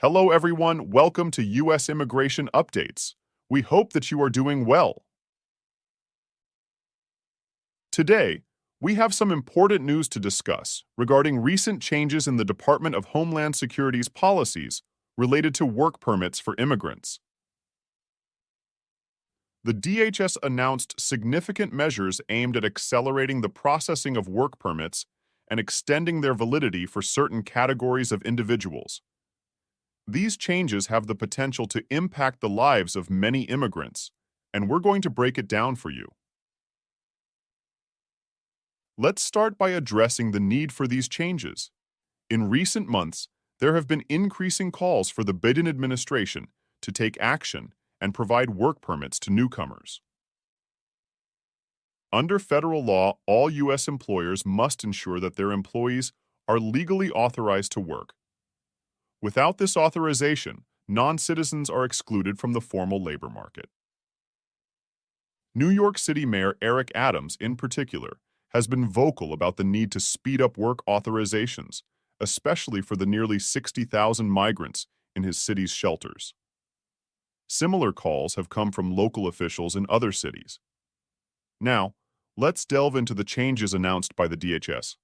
Hello, everyone. Welcome to U.S. Immigration Updates. We hope that you are doing well. Today, we have some important news to discuss regarding recent changes in the Department of Homeland Security's policies related to work permits for immigrants. The DHS announced significant measures aimed at accelerating the processing of work permits and extending their validity for certain categories of individuals. These changes have the potential to impact the lives of many immigrants, and we're going to break it down for you. Let's start by addressing the need for these changes. In recent months, there have been increasing calls for the Biden administration to take action and provide work permits to newcomers. Under federal law, all U.S. employers must ensure that their employees are legally authorized to work. Without this authorization, non-citizens are excluded from the formal labor market. New York City Mayor Eric Adams, in particular, has been vocal about the need to speed up work authorizations, especially for the nearly 60,000 migrants in his city's shelters. Similar calls have come from local officials in other cities. Now, let's delve into the changes announced by the DHS.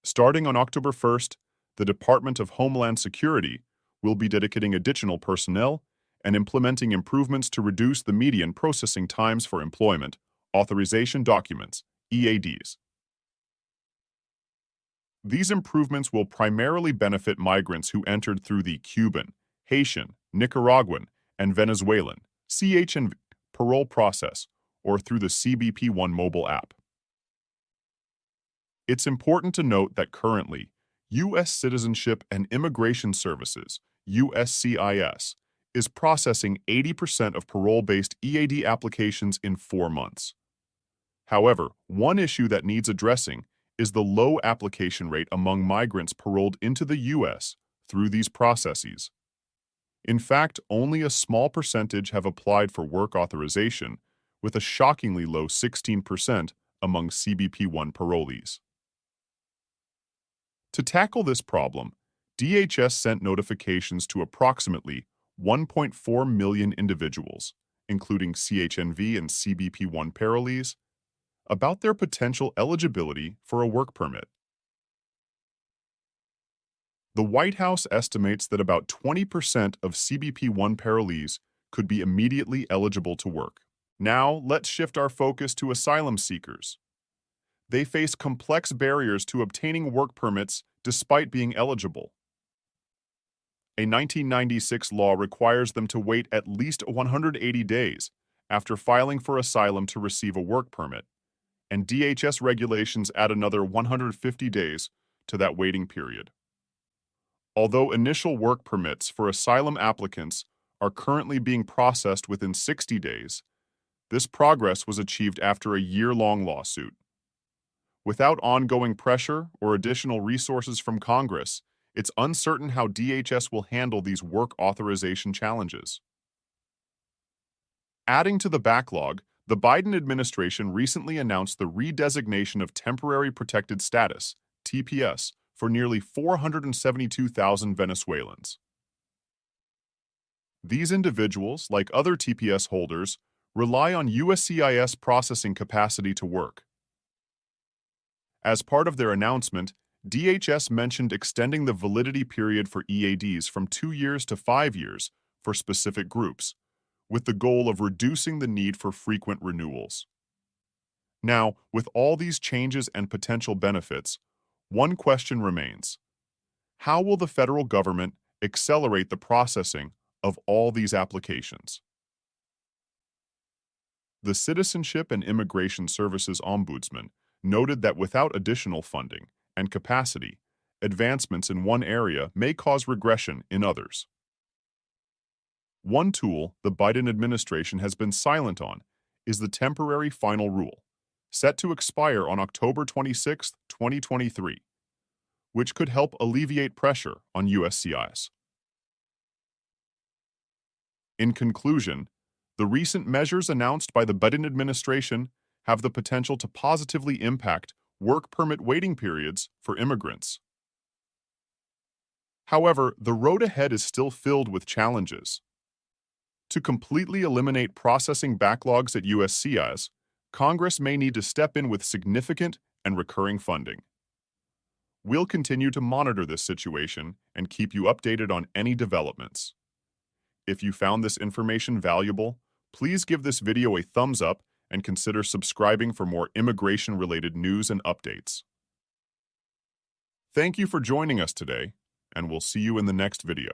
Starting on October 1st, the Department of Homeland Security will be dedicating additional personnel and implementing improvements to reduce the median processing times for employment authorization documents, EADs. These improvements will primarily benefit migrants who entered through the Cuban, Haitian, Nicaraguan, and Venezuelan CH&V parole process or through the CBP-1 mobile app. It's important to note that currently, U.S. Citizenship and Immigration Services, USCIS, is processing 80% of parole-based EAD applications in 4 months. However, one issue that needs addressing is the low application rate among migrants paroled into the U.S. through these processes. In fact, only a small percentage have applied for work authorization, with a shockingly low 16% among CBP-1 parolees. To tackle this problem, DHS sent notifications to approximately 1.4 million individuals, including CHNV and CBP-1 parolees, about their potential eligibility for a work permit. The White House estimates that about 20% of CBP-1 parolees could be immediately eligible to work. Now, let's shift our focus to asylum seekers. They face complex barriers to obtaining work permits despite being eligible. A 1996 law requires them to wait at least 180 days after filing for asylum to receive a work permit, and DHS regulations add another 150 days to that waiting period. Although initial work permits for asylum applicants are currently being processed within 60 days, this progress was achieved after a year-long lawsuit. Without ongoing pressure or additional resources from Congress, it's uncertain how DHS will handle these work authorization challenges. Adding to the backlog, the Biden administration recently announced the redesignation of temporary protected status, TPS, for nearly 472,000 Venezuelans. These individuals, like other TPS holders, rely on USCIS processing capacity to work. As part of their announcement, DHS mentioned extending the validity period for EADs from 2 years to 5 years for specific groups, with the goal of reducing the need for frequent renewals. Now, with all these changes and potential benefits, one question remains: how will the federal government accelerate the processing of all these applications? The Citizenship and Immigration Services Ombudsman noted that without additional funding and capacity, advancements in one area may cause regression in others. One tool the Biden administration has been silent on is the temporary final rule, set to expire on October 26, 2023, which could help alleviate pressure on USCIS. In conclusion, the recent measures announced by the Biden administration have the potential to positively impact work permit waiting periods for immigrants. However, the road ahead is still filled with challenges. To completely eliminate processing backlogs at USCIS, Congress may need to step in with significant and recurring funding. We'll continue to monitor this situation and keep you updated on any developments. If you found this information valuable, please give this video a thumbs up and consider subscribing for more immigration-related news and updates. Thank you for joining us today, and we'll see you in the next video.